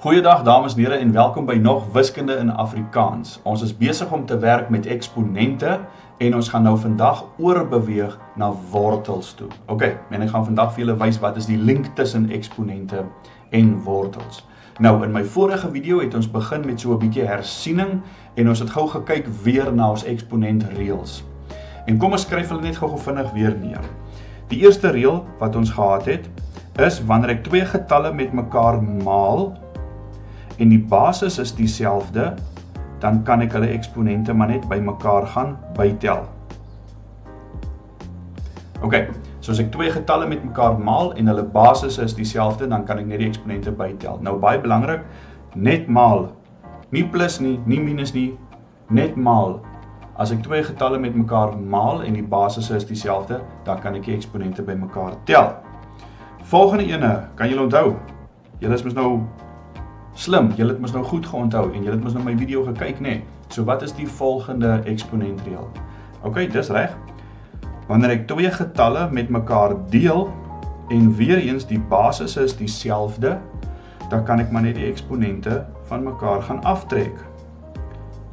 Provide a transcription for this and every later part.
Goeiedag dames en heren en welkom by nog wiskunde in Afrikaans. Ons is besig om te werk met eksponente en ons gaan nou vandag oorbeweeg na wortels toe. Ok, en ek gaan vandag vir julle wys wat is die link tussen eksponente en wortels. Nou, in my vorige video het ons begin met so 'n bietjie hersiening en ons het gou gekyk weer na ons eksponentreëls. En kom ons skryf hulle net gou vinnig weer neer. Die eerste reël wat ons gehad het, is wanneer ek twee getalle met mekaar maal en die basis is dieselfde, dan kan ek hulle eksponente maar net by mekaar gaan bytel. Ok, so as ek twee getalle met mekaar maal en hulle basis is dieselfde, dan kan ek net die eksponente bytel. Nou baie belangrik, net maal, nie plus nie, nie minus nie, net maal. As ek twee getalle met mekaar maal en die basis is dieselfde, dan kan ek die eksponente by mekaar tel. Volgende ene, kan julle onthou? Julle is mos nou slim, julle het mos nou goed geonthou en julle het mos nou my video gekyk, nee. So wat is die volgende eksponentreël? Ok, dis reg. Wanneer ek twee getalle met mekaar deel en weer eens die basis is dieselfde, dan kan ek maar net die eksponente van mekaar gaan aftrek.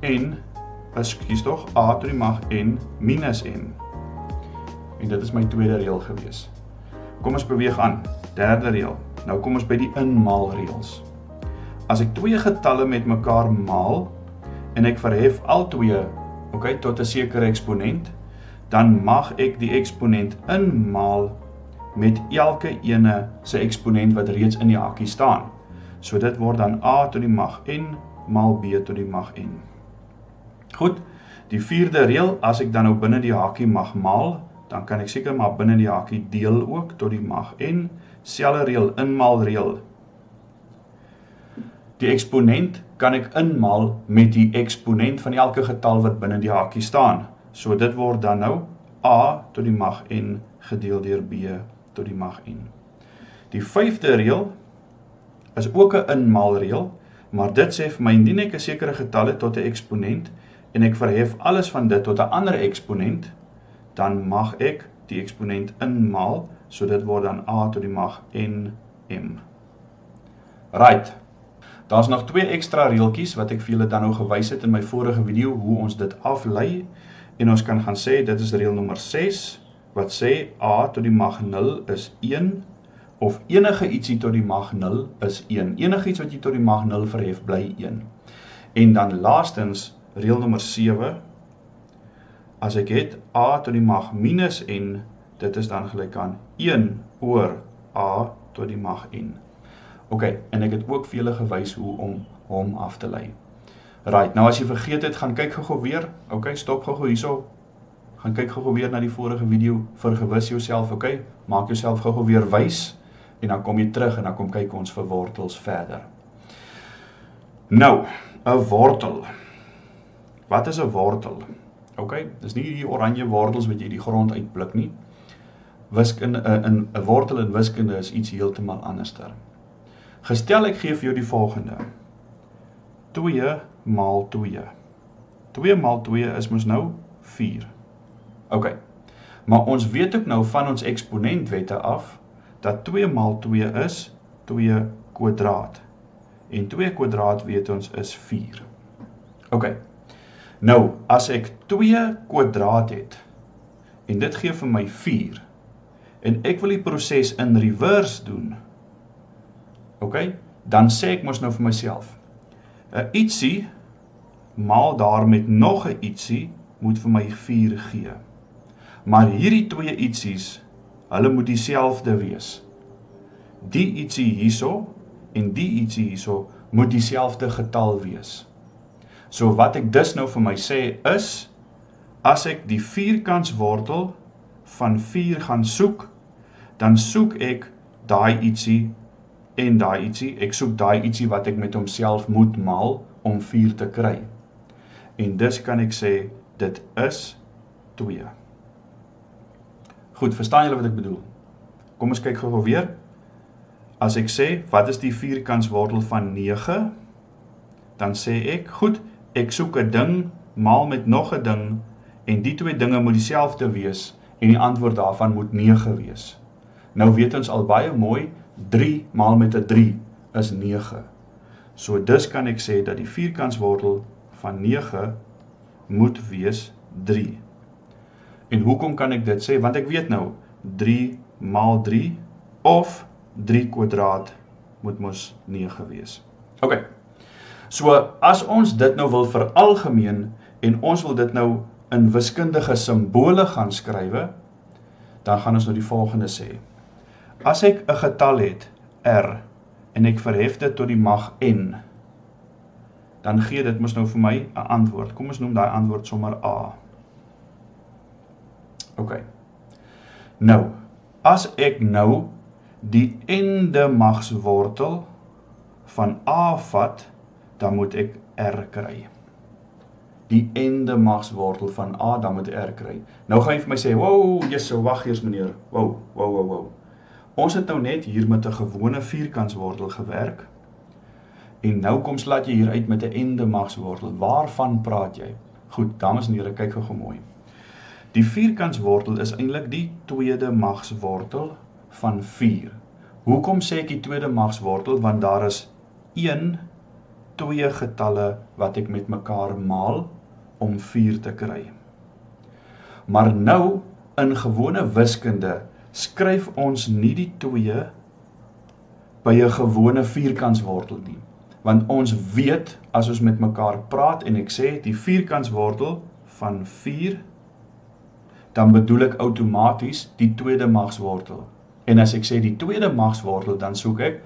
En, kies toch, a tot die mag n minus n. En dit is my tweede reël gewees. Kom ons beweeg aan, derde reël. Nou kom ons by die inmaalreëls. As ek twee getalle met mekaar maal en ek verhef al twee, tot 'n sekere eksponent, dan mag ek die eksponent inmaal met elke ene se eksponent wat reeds in die hakkie staan. So dit word dan a tot die mag n maal b tot die mag n. Goed, die vierde reël, as ek dan nou binne die hakkie mag maal, dan kan ek seker maar binne die hakkie deel ook tot die mag n. Selfde reël, inmaalreël. Die eksponent kan ek inmaal met die eksponent van elke getal wat binne die hakkie staan. So dit word dan nou a tot die mag n gedeel deur b tot die mag n. Die vyfde reël is ook 'n inmaalreël, maar dit sê vir my indien ek 'n sekere getal het tot 'n eksponent en ek verhef alles van dit tot 'n ander eksponent, dan mag ek die eksponent inmaal, so dit word dan a tot die mag n m. Right. Daar's nog twee ekstra reeltjies wat ek vir julle dan nou gewys het in my vorige video hoe ons dit aflei en ons kan gaan sê dit is reël nommer 6 wat sê a tot die mag 0 is 1 of enige ietsie tot die mag 0 is 1. Enige iets wat jy tot die mag 0 verhef bly 1. En dan laastens reël nommer 7 as ek het a tot die mag minus n, dit is dan gelyk aan 1 oor a tot die mag n. Ok, en ek het ook vir julle gewys hoe om hom af te lei. Right, nou as jy vergeet het, gaan kyk gou weer. Ok, stop gou hierso. Gaan kyk gou weer na die vorige video, vergewis jouself, ok? Maak jouself gou weer wys en dan kom jy terug en dan kom kyk ons vir wortels verder. Nou, 'n wortel. Wat is 'n wortel? Ok, dis nie die oranje wortels wat jy die grond uitpluk nie. 'n wortel in wiskunde is iets heeltemal anderster. Gestel ek gee vir jou die volgende. 2 maal 2. 2 maal 2 is mos nou 4. Ok, maar ons weet ook nou van ons eksponentwette af, dat 2 maal 2 is 2 kwadraat. En 2 kwadraat weet ons is 4. Ok, nou as ek 2 kwadraat het, en dit gee vir my 4, en ek wil die proses in reverse doen, ok, dan sê ek mos nou vir myself, 'n ietsie maal daar met nog 'n ietsie moet vir my 4 gee. Maar hierdie twee ietsies, hulle moet dieselfde wees. Die ietsie hierso en die ietsie hierso moet dieselfde getal wees. So wat ek dus nou vir my sê is, as ek die vierkantswortel van 4 gaan soek, dan soek ek daai ietsie en daai ietsie, ek soek daai ietsie wat ek met homself moet maal om 4 te kry. En dus kan ek sê, dit is 2. Goed, verstaan julle wat ek bedoel? Kom ons kyk gou weer. As ek sê, wat is die vierkantswortel van 9? Dan sê ek, goed, ek soek 'n ding, maal met nog 'n ding, en die twee dinge moet dieselfde wees, en die antwoord daarvan moet 9 wees. Nou weet ons al baie mooi, 3 maal met 'n 3 is 9. So dus kan ek sê dat die vierkantswortel van 9 moet wees 3. En hoekom kan ek dit sê? Want ek weet nou, 3 maal 3 of 3 kwadraat moet mos 9 wees. Ok, so as ons dit nou wil veralgemeen en ons wil dit nou in wiskundige simbole gaan skrywe, dan gaan ons nou die volgende sê. As ek 'n getal het, R, en ek verhef dit tot die mag n, dan gee dit mos nou vir my 'n antwoord. Kom ons noem daai antwoord sommer A. Ok. Nou, as ek nou die n-de magswortel van A vat, dan moet ek R kry. Die n-de magswortel van A, dan moet R kry. Nou gaan jy vir my sê, wow, jesso, wag eers meneer, wow. Ons het nou net hier met 'n gewone vierkantswortel gewerk, en nou kom slaat jy hier uit met 'n n-de magswortel. Waarvan praat jy? Goed, dames en here, kyk gou mooi. Die vierkantswortel is eintlik die tweede magswortel van 4. Hoekom sê ek die tweede magswortel? Want daar is 2 getalle wat ek met mekaar maal om 4 te kry. Maar nou, in gewone wiskunde, skryf ons nie die 2 by 'n gewone vierkantswortel nie. Want ons weet, as ons met mekaar praat en ek sê, die vierkantswortel van 4, dan bedoel ek outomaties die tweede magswortel. En as ek sê die tweede magswortel, dan soek ek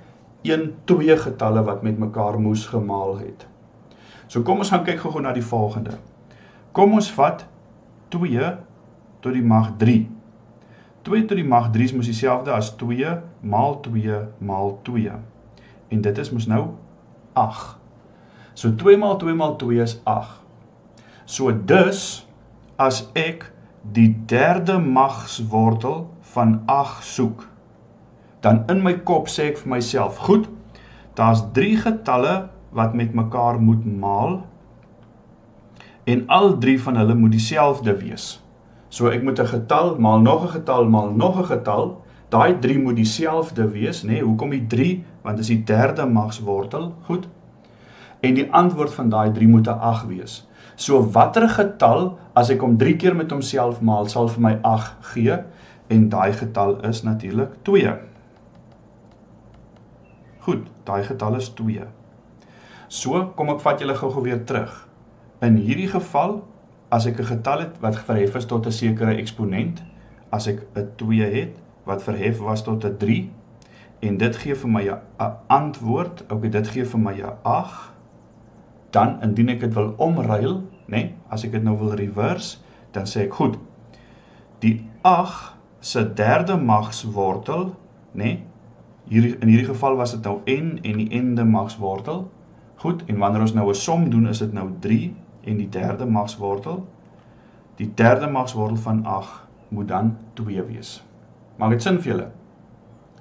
2 getalle wat met mekaar moes gemaal het. So kom ons gaan kyk gou na die volgende. Kom ons vat 2 tot die mag 3. 2 tot die mag 3 is mos dieselfde as 2 maal 2 maal 2. En dit is mos nou 8. So 2 maal 2 maal 2 is 8. So dus, as ek die derde magswortel van 8 soek, dan in my kop sê ek vir myself, goed, daar's 3 getalle wat met mekaar moet maal, en al 3 van hulle moet dieselfde wees. So ek moet 'n getal, maal nog 'n getal, maal nog 'n getal, daai 3 moet dieselfde wees, nee, hoekom die 3? Want dit is die derde magswortel, goed, en die antwoord van daai 3 moet 'n 8 wees. So watter getal, as ek hom 3 keer met homself maal, sal vir my 8 gee, en daai getal is natuurlik 2. Goed, daai getal is 2. So, kom ek vat julle gou weer terug. In hierdie geval, as ek 'n getal het wat verhef is tot 'n sekere eksponent, as ek 'n 2 het wat verhef was tot 'n 3, en dit gee vir my 'n antwoord, ok, dit gee vir my 'n 8, dan, indien ek dit wil omruil, nee, as ek dit nou wil reverse, dan sê ek, goed, die 8 se derde magswortel, nee, in hierdie geval was dit nou n en die n-de magswortel, goed, en wanneer ons nou 'n som doen, is dit nou 3 en die derde magswortel, die derde magswortel van 8 moet dan 2 wees. Maak dit sin vir julle?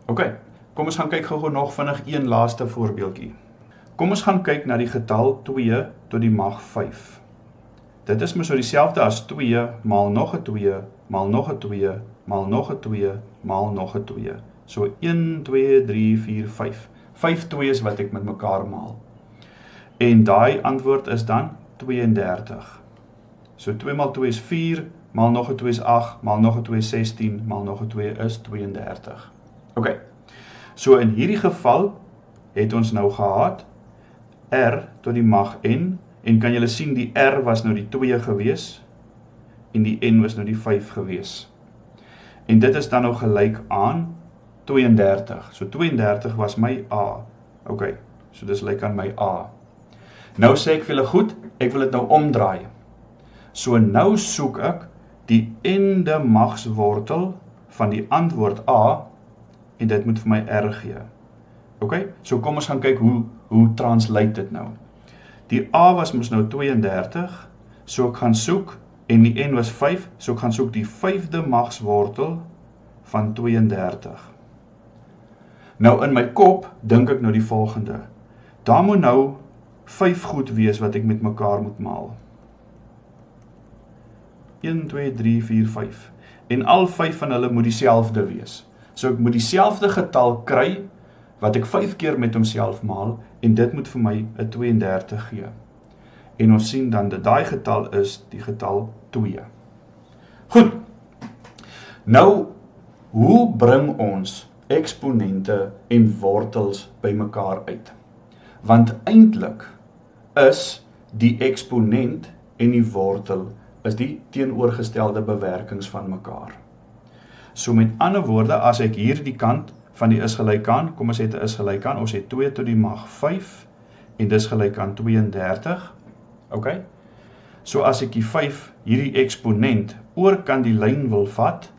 Ok, kom ons gaan kyk gou nog vinnig een laaste voorbeeldjie. Kom ons gaan kyk na die getal 2 tot die mag 5. Dit is mos so dieselfde as 2 maal nog 'n 2, maal nog 'n 2, maal nog 'n 2, maal nog 'n 2. So 1, 2, 3, 4, 5. 5 2's wat ek met mekaar maal. En daai antwoord is dan 32. So 2 maal 2 is 4, maal nog 'n 2 is 8, maal nog 'n 2 is 16, maal nog 'n 2 is 32. Ok, so in hierdie geval het ons nou gehad R tot die mag n, en kan julle sien die R was nou die 2 gewees, en die n was nou die 5 gewees. En dit is dan nou gelyk aan 32. So 32 was my A. Ok, so dis lyk aan my A. Nou sê ek vir julle goed, ek wil dit nou omdraai. So nou soek ek die n-de magswortel van die antwoord A, en dit moet vir my R gee. Ok, so kom ons gaan kyk hoe translate dit nou. Die A was mos nou 32, so ek gaan soek, en die n was 5, so ek gaan soek die 5de magswortel van 32. Nou in my kop dink ek nou die volgende. Daar moet nou 5 goed wees wat ek met mekaar moet maal. 1, 2, 3, 4, 5. En al 5 van hulle moet dieselfde wees. So ek moet dieselfde getal kry wat ek 5 keer met homself maal, en dit moet vir my 'n 32 gee. En ons sien dan dat daai getal is die getal 2. Goed, nou, hoe bring ons eksponente en wortels by mekaar uit? Want eintlik is die eksponent en die wortel is die teenoorgestelde bewerkings van mekaar. So met ander woorde, as ek hier die kant van die is gelyk aan, kom ons het 'n is gelyk aan, ons het 2 tot die mag 5, en dis gelyk aan 32, ok? So as ek die 5, hierdie eksponent, oor kan die lyn wil vat,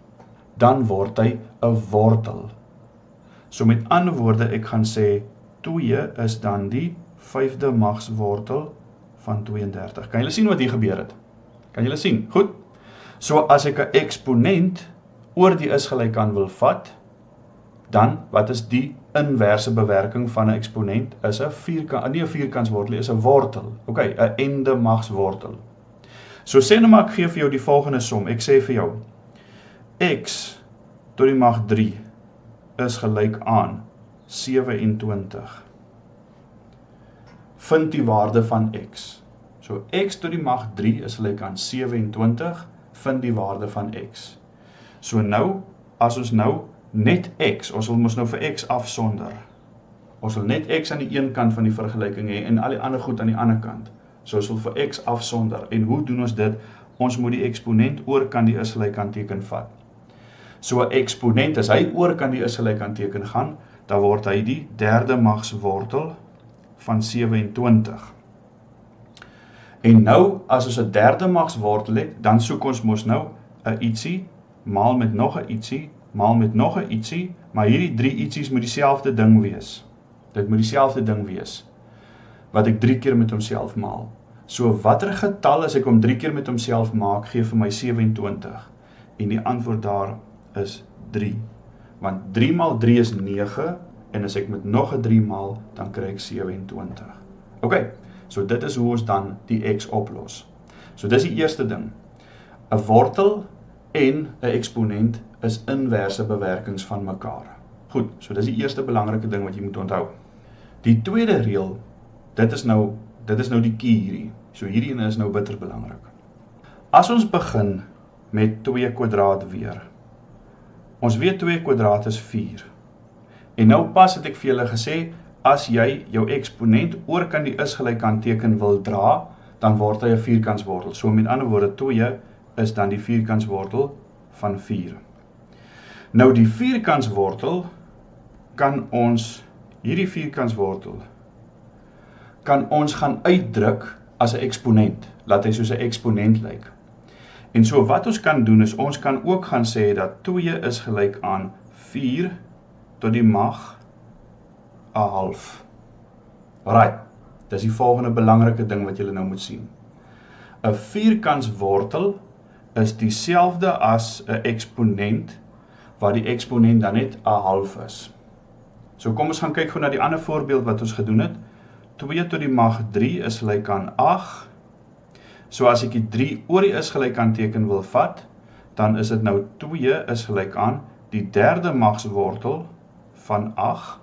dan word hy 'n wortel. So met ander woorde, ek gaan sê, 2 is dan die 5de magswortel van 32. Kan julle sien wat hier gebeur het? Kan julle sien? Goed. So as ek 'n eksponent oor die is gelyk aan wil vat, dan, wat is die inverse bewerking van 'n eksponent? Is 'n vierkant, nie 'n vierkantswortel, is 'n wortel. Ok, 'n ende magswortel. So sê nou maar ek gee vir jou die volgende som. Ek sê vir jou, x tot die mag 3 is gelyk aan 27. Vind die waarde van x. So x tot die mag 3 is gelyk aan 27, vind die waarde van x. So nou, as ons nou net x, ons wil mos nou vir x afsonder. Ons wil net x aan die een kant van die vergelyking hê en al die ander goed aan die ander kant. So ons wil vir x afsonder. En hoe doen ons dit? Ons moet die eksponent oor kan die is gelyk aan teken vat. So 'n eksponent, as hy oor kan die is gelyk aan teken gaan, dan word hy die 3de magswortel van 27. En nou, as ons 'n 3de magswortel het, dan soek ons mos nou 'n ietsie, maal met nog 'n ietsie, maal met nog 'n ietsie, maar hierdie 3 ietsies moet dieselfde ding wees. Dit moet dieselfde ding wees, wat ek 3 keer met homself maal. So watter getal as ek hom 3 keer met homself maak, gee vir my 27. En die antwoord daar is 3. Want 3 maal 3 is 9, en as ek met nog 'n 3 maal, dan kry ek 27. Ok, so dit is hoe ons dan die x oplos. So dis die eerste ding. 'n wortel en 'n eksponent is inverse bewerkings van mekaar. Goed, so dis die eerste belangrike ding wat jy moet onthou. Die tweede reël, dit is nou die key hierdie. So hierdie ene is nou bitter belangrik. As ons begin met 2 kwadraat weer. Ons weet 2 kwadraat is 4. En nou pas het ek vir julle gesê, as jy jou eksponent oor kan die is gelyk aan teken wil dra, dan word hy 'n vierkantswortel. So met ander woorde, 2 is dan die vierkantswortel van 4. Nou die vierkantswortel kan ons, hierdie vierkantswortel, kan ons gaan uitdruk as 'n eksponent, laat hy soos 'n eksponent lyk. En so wat ons kan doen is, ons kan ook gaan sê dat 2 is gelyk aan 4 tot die mag 'n half. Alright, dis die volgende belangrike ding wat julle nou moet sien. 'n vierkantswortel is dieselfde as 'n eksponent, waar die eksponent dan net 'n half is. So kom ons gaan kyk gou na die ander voorbeeld wat ons gedoen het. 2 tot die mag 3 is gelyk aan 8. So as ek die 3 oor die is gelyk aan teken wil vat, dan is dit nou 2 is gelyk aan die 3de magswortel van 8.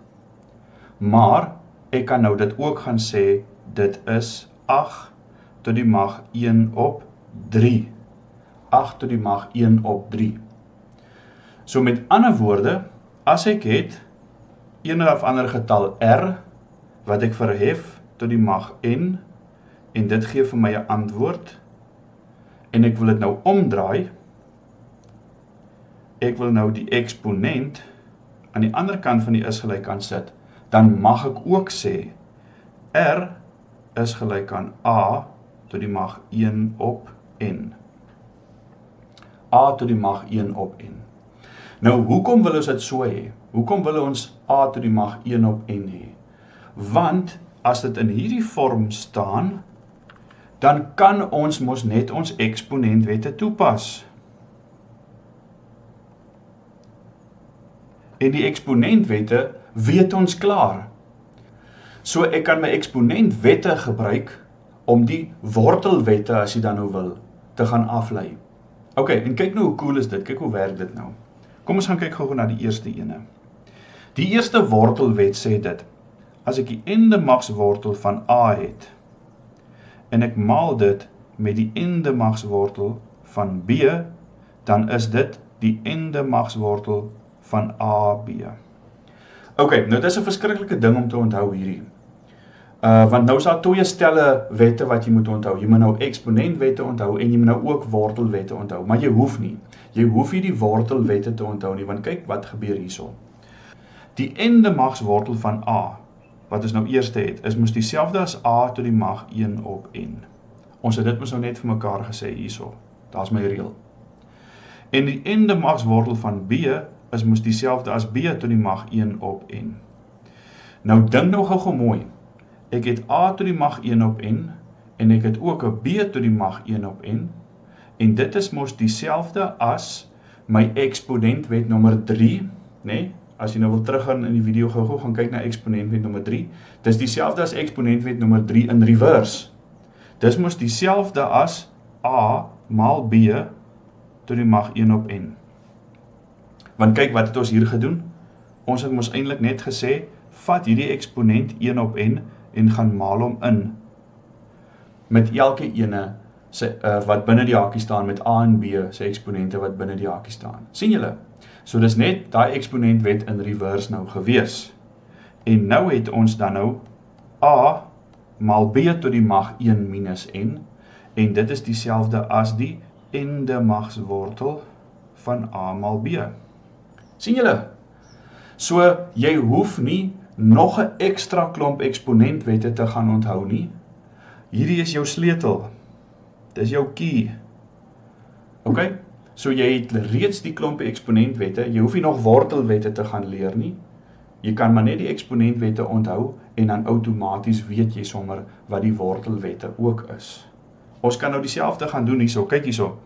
Maar ek kan nou dit ook gaan sê, dit is 8 tot die mag 1 op 3. 8 tot die mag 1 op 3. So met ander woorde, as ek het een of ander getal r, wat ek verhef tot die mag n, en dit gee vir my 'n antwoord, en ek wil dit nou omdraai, ek wil nou die eksponent aan die ander kant van die is gelyk aan sit, dan mag ek ook sê, r is gelyk aan a tot die mag 1 op n. A tot die mag 1 op n. Nou, hoekom wil ons dit so hê? Hoekom wil ons a tot die mag 1 op n hê? Want, as dit in hierdie vorm staan, dan kan ons mos net ons eksponentwette toepas. En die eksponentwette weet ons klaar. So ek kan my eksponentwette gebruik om die wortelwette, as jy dan nou wil, te gaan aflei. Ok, en kyk nou hoe cool is dit, kyk hoe werk dit nou. Kom ons gaan kyk gou na die eerste ene. Die eerste wortelwet sê dit, as ek die endemagswortel van A het, en ek maal dit met die endemagswortel van B, dan is dit die endemagswortel van AB. Ok, nou dit is 'n verskriklike ding om te onthou hierdie. Want nou is daar twee stelle wette wat jy moet onthou. Jy moet nou eksponentwette onthou en jy moet nou ook wortelwette onthou, maar jy hoef nie. Jy hoef nie die wortelwette te onthou nie, want kyk wat gebeur hierso. Die endemagswortel van A, wat ons nou eerste het, is mos dieselfde as A tot die mag 1 op n. Ons het dit mos nou net vir mekaar gesê hierso. Daar's my reël. En die endemagswortel van B is mos dieselfde as B tot die mag 1 op n. Nou dink nou gou mooi. Ek het A tot die mag 1 op n, en ek het ook 'n B tot die mag 1 op n, en dit is mos dieselfde as my eksponentwet nommer 3, nee? As jy nou wil teruggaan in die video gou gaan kyk na eksponentwet nommer 3, dis dieselfde as eksponentwet nommer 3 in reverse. Dis mos dieselfde as A maal B tot die mag 1 op n. Want kyk wat het ons hier gedoen? Ons het mos eintlik net gesê, vat hierdie eksponent 1 op n, en gaan maal hom in met elke ene wat binne die hakie staan, met A en B se eksponente wat binne die hakie staan. Sien julle? So dis net daai eksponentwet in reverse nou gewees. En nou het ons dan nou A maal B tot die mag 1 minus n, en dit is dieselfde as die endemagswortel van A maal B. Sien julle? So jy hoef nie nog 'n ekstra klomp eksponentwette te gaan onthou nie. Hierdie is jou sleutel. Dis jou key. Ok? So jy het reeds die klomp eksponentwette, jy hoef nie nog wortelwette te gaan leer nie. Jy kan maar net die eksponentwette onthou, en dan outomaties weet jy sommer wat die wortelwette ook is. Ons kan nou dieselfde gaan doen hierso, kyk hierso.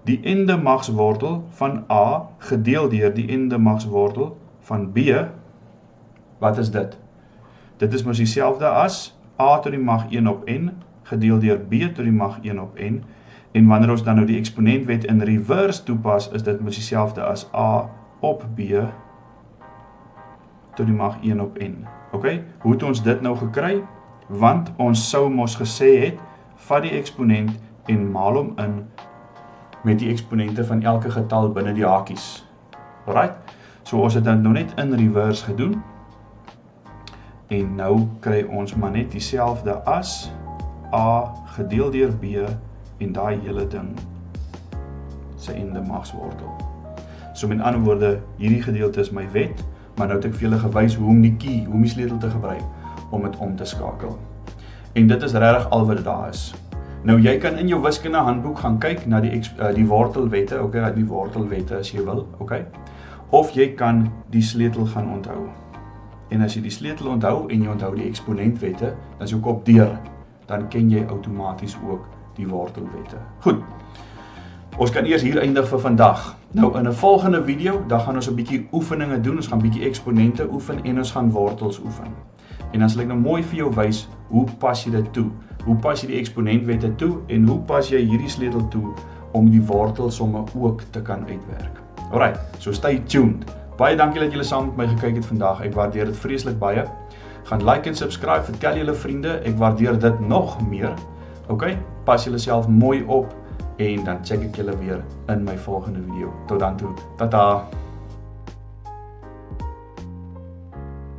Die endemagswortel van A gedeel deur die endemagswortel van B, wat is dit? Dit is mos dieselfde as A tot die mag 1 op n, gedeel deur B tot die mag 1 op n, en wanneer ons dan nou die eksponentwet in reverse toepas, is dit mos dieselfde as A op B tot die mag 1 op n. Ok, hoe het ons dit nou gekry? Want ons sou mos gesê het, vat die eksponent en maal hom in met die eksponente van elke getal binne die hakies. Alright? So ons het dan nou net in reverse gedoen, en nou kry ons maar net dieselfde as A gedeel deur B en daai hele ding sy endemagswortel. So met ander woorde, hierdie gedeelte is my wet, maar nou het ek vir julle gewys hoe om die key, hoe om die sleutel te gebruik om dit om te skakel. En dit is regtig al wat daar is. Nou jy kan in jou wiskunde handboek gaan kyk na die wortelwette, okay, die wortelwette as jy wil, okay? Of jy kan die sleutel gaan onthou. En as jy die sleutel onthou en jy onthou die eksponentwette, dan is jou kop deur, dan ken jy outomaties ook die wortelwette. Goed, ons kan eers hier eindig vir vandag. Nou in 'n volgende video, dan gaan ons 'n bietjie oefeninge doen, ons gaan bietjie eksponente oefen en ons gaan wortels oefen. En dan sal ek nou mooi vir jou wys, hoe pas jy dit toe? Hoe pas jy die eksponentwette toe en hoe pas jy hierdie sleutel toe om die wortelsomme ook te kan uitwerk? Alright, so stay tuned. Baie dankie dat julle saam met my gekyk het vandag. Ek waardeer dit vreeslik baie. Gaan like en subscribe, vertel julle vriende, ek waardeer dit nog meer. Okay, pas julle self mooi op en dan check ek julle weer in my volgende video. Tot dan toe. Tata.